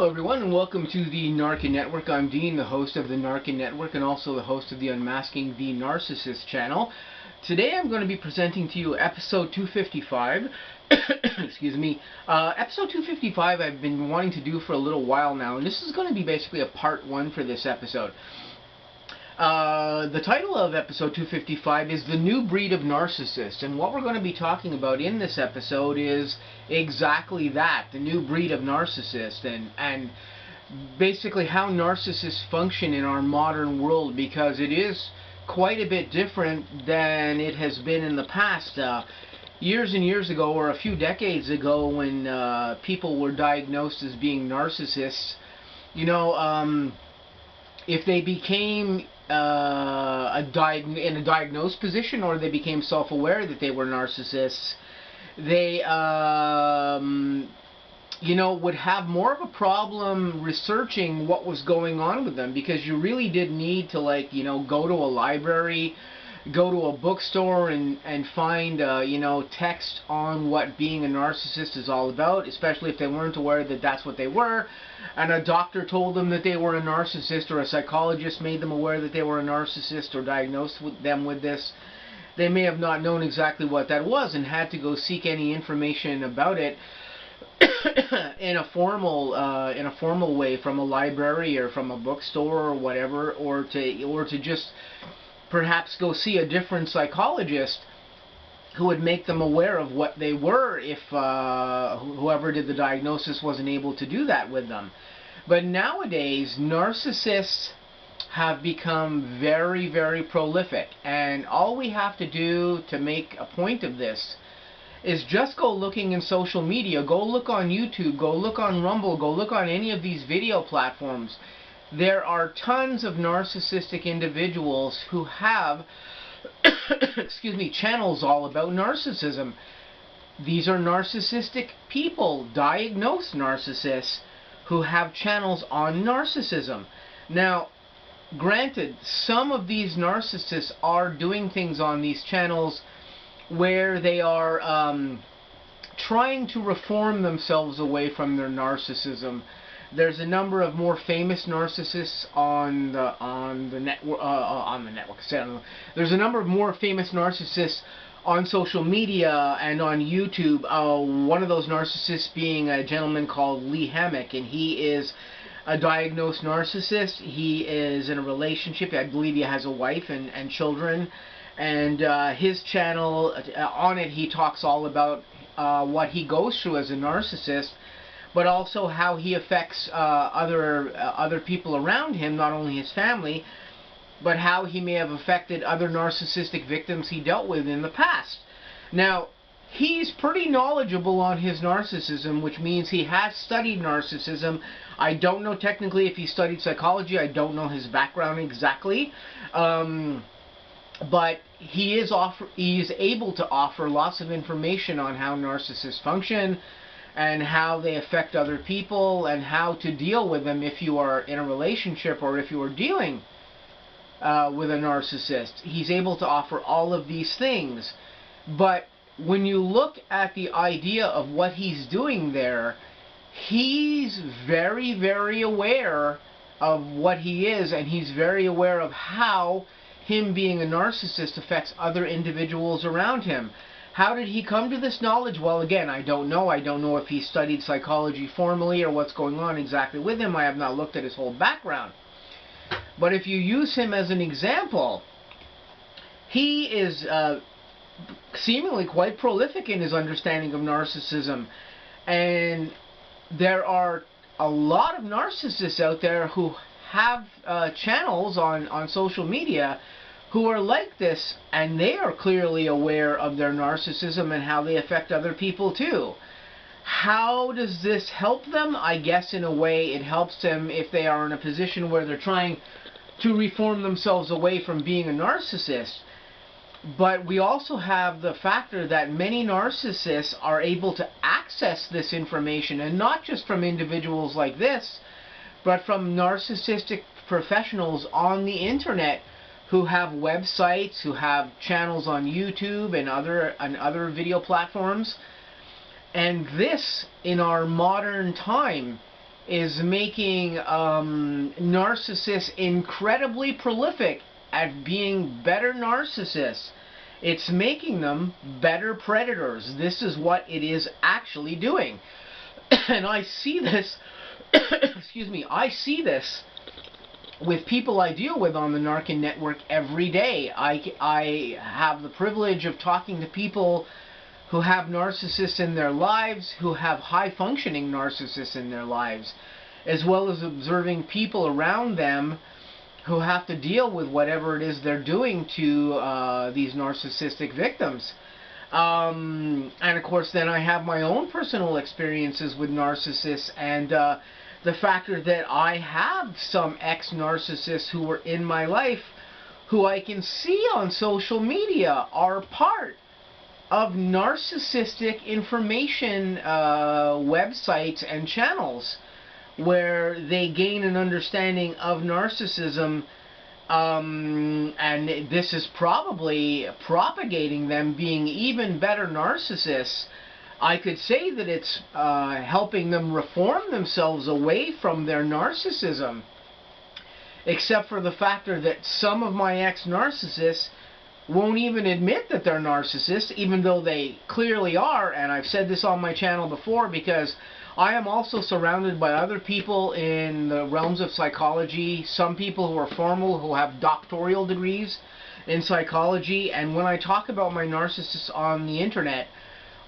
Hello everyone and welcome to the Narc Network. I'm Dean, the host of the Narc Network and also the host of the Unmasking the Narcissist channel. Today I'm going to be presenting to you episode 255. Excuse me. Episode 255 I've been wanting to do for a little while now, and this is going to be basically a part one for this episode. The title of episode 255 is The New Breed of Narcissist, and what we're going to be talking about in this episode is exactly that, the new breed of narcissist, and basically how narcissists function in our modern world, because it is quite a bit different than it has been in the past. Years and years ago, or a few decades ago, when people were diagnosed as being narcissists, if they became in a diagnosed position, or they became self-aware that they were narcissists, they would have more of a problem researching what was going on with them, because you really did need to go to a library, go to a bookstore and find text on what being a narcissist is all about, especially if they weren't aware that that's what they were, and a doctor told them that they were a narcissist, or a psychologist made them aware that they were a narcissist, or diagnosed them with this. They may have not known exactly what that was and had to go seek any information about it in a formal way from a library or from a bookstore or whatever, or to just perhaps go see a different psychologist who would make them aware of what they were if whoever did the diagnosis wasn't able to do that with them. But nowadays, narcissists have become very, very prolific, and all we have to do to make a point of this is just go looking in social media, go look on YouTube, go look on Rumble, go look on any of these video platforms. There are tons of narcissistic individuals who have excuse me, channels all about narcissism. These are narcissistic people, diagnosed narcissists, who have channels on narcissism. Now, granted, some of these narcissists are doing things on these channels where they are trying to reform themselves away from their narcissism. There's a number of more famous narcissists on the network. There's a number of more famous narcissists on social media and on YouTube. One of those narcissists being a gentleman called Lee Hammock, and he is a diagnosed narcissist. He is in a relationship. I believe he has a wife and children. And his channel, on it, he talks all about what he goes through as a narcissist, but also how he affects other people around him, not only his family, but how he may have affected other narcissistic victims he dealt with in the past. Now, he's pretty knowledgeable on his narcissism, which means he has studied narcissism. I don't know technically if he studied psychology. I don't know his background exactly. But he is able to offer lots of information on how narcissists function, and how they affect other people, and how to deal with them if you are in a relationship or if you are dealing with a narcissist. He's able to offer all of these things. But when you look at the idea of what he's doing there, he's very, very aware of what he is, and he's very aware of how him being a narcissist affects other individuals around him. How did he come to this knowledge? Well, again, I don't know. I don't know if he studied psychology formally or what's going on exactly with him. I have not looked at his whole background. But if you use him as an example, he is seemingly quite prolific in his understanding of narcissism. And there are a lot of narcissists out there who have channels on social media who are like this, and they are clearly aware of their narcissism and how they affect other people too. How does this help them? I guess in a way it helps them if they are in a position where they're trying to reform themselves away from being a narcissist. But we also have the factor that many narcissists are able to access this information, and not just from individuals like this, but from narcissistic professionals on the internet who have websites, who have channels on YouTube and other video platforms. And this, in our modern time, is making narcissists incredibly prolific at being better narcissists. It's making them better predators. This is what it is actually doing. And I see this, excuse me, I see this with people I deal with on the Narcan network every day. I have the privilege of talking to people who have narcissists in their lives, who have high-functioning narcissists in their lives, as well as observing people around them who have to deal with whatever it is they're doing to these narcissistic victims. And of course then I have my own personal experiences with narcissists, and the factor that I have some ex-narcissists who were in my life who I can see on social media are part of narcissistic information websites and channels where they gain an understanding of narcissism, and this is probably propagating them being even better narcissists. I could say that it's helping them reform themselves away from their narcissism, except for the factor that some of my ex-narcissists won't even admit that they're narcissists, even though they clearly are. And I've said this on my channel before, because I am also surrounded by other people in the realms of psychology, some people who are formal, who have doctoral degrees in psychology, and when I talk about my narcissists on the internet,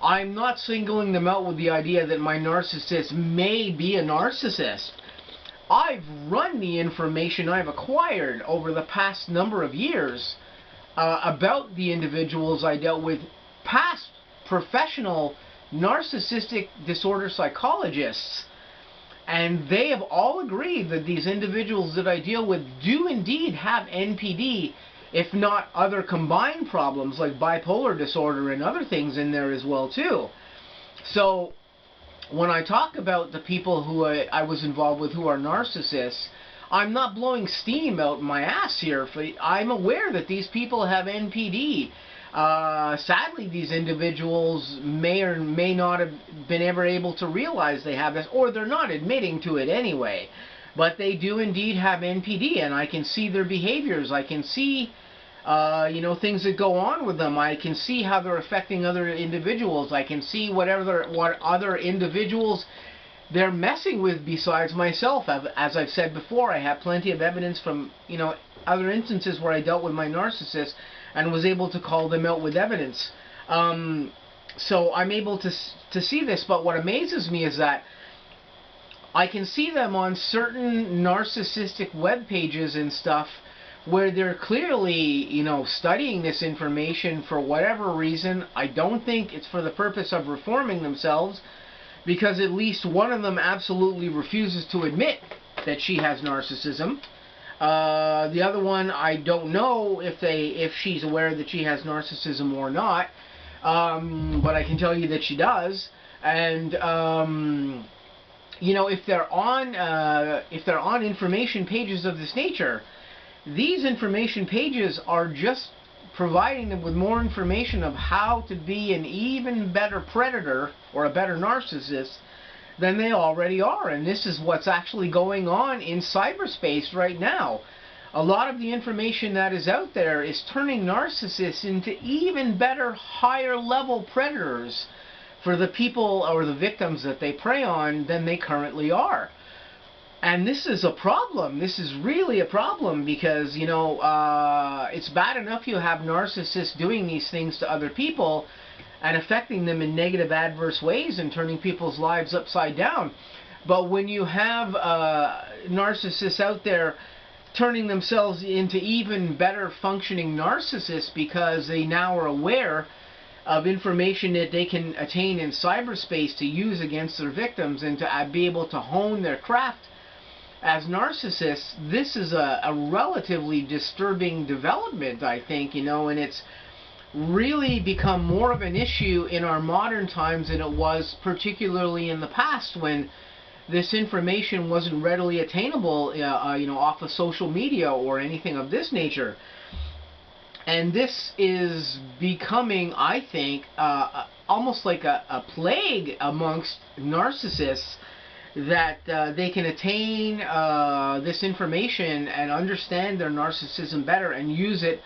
I'm not singling them out with the idea that my narcissist may be a narcissist. I've run the information I've acquired over the past number of years about the individuals I dealt with, past professional narcissistic disorder psychologists, and they have all agreed that these individuals that I deal with do indeed have NPD, if not other combined problems like bipolar disorder and other things in there as well too. So when I talk about the people who I was involved with who are narcissists, I'm not blowing steam out my ass here. I'm aware that these people have NPD. Sadly, these individuals may or may not have been ever able to realize they have this, or they're not admitting to it anyway. But they do indeed have NPD, and I can see their behaviors. I can see, things that go on with them. I can see how they're affecting other individuals. I can see what other individuals they're messing with besides myself. As I've said before, I have plenty of evidence from, other instances where I dealt with my narcissist and was able to call them out with evidence. So I'm able to see this, but what amazes me is that I can see them on certain narcissistic web pages and stuff where they're clearly, studying this information for whatever reason. I don't think it's for the purpose of reforming themselves, because at least one of them absolutely refuses to admit that she has narcissism. The other one, I don't know if she's aware that she has narcissism or not, but I can tell you that she does. And if they're on information pages of this nature, these information pages are just providing them with more information of how to be an even better predator or a better narcissist than they already are. And this is what's actually going on in cyberspace right now. A lot of the information that is out there is turning narcissists into even better, higher level predators for the people or the victims that they prey on than they currently are. And this is a problem. This is really a problem, because, it's bad enough you have narcissists doing these things to other people and affecting them in negative, adverse ways and turning people's lives upside down. But when you have narcissists out there turning themselves into even better functioning narcissists because they now are aware of information that they can attain in cyberspace to use against their victims and to be able to hone their craft as narcissists, this is a relatively disturbing development, I think, and it's really become more of an issue in our modern times than it was particularly in the past, when this information wasn't readily attainable, off of social media or anything of this nature. And this is becoming, I think, almost like a plague amongst narcissists, that they can attain this information and understand their narcissism better and use it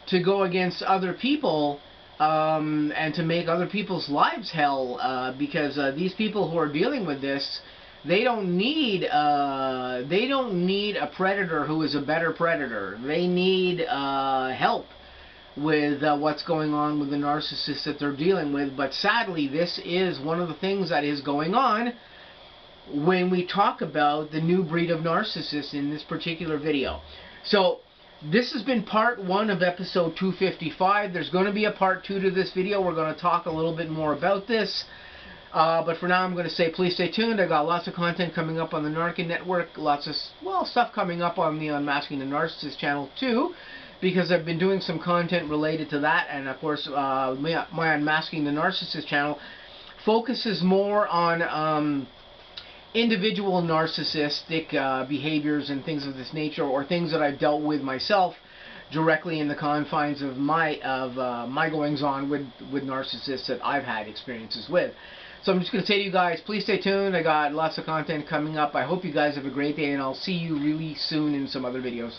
to go against other people and to make other people's lives hell, because these people who are dealing with this, they don't need a predator who is a better predator. They need help with what's going on with the narcissist that they're dealing with. But sadly, this is one of the things that is going on when we talk about the new breed of narcissists in this particular video. So this has been part 1 of episode 255. There's going to be a part 2 to this video. We're going to talk a little bit more about this. But for now, I'm going to say please stay tuned. I got lots of content coming up on the Narkin Network. Lots of, well, stuff coming up on the Unmasking the Narcissist channel too, because I've been doing some content related to that. And of course, my Unmasking the Narcissist channel focuses more on individual narcissistic behaviors and things of this nature, or things that I've dealt with myself directly in the confines of my goings on with narcissists that I've had experiences with. So I'm just going to say to you guys, please stay tuned. I got lots of content coming up. I hope you guys have a great day, and I'll see you really soon in some other videos.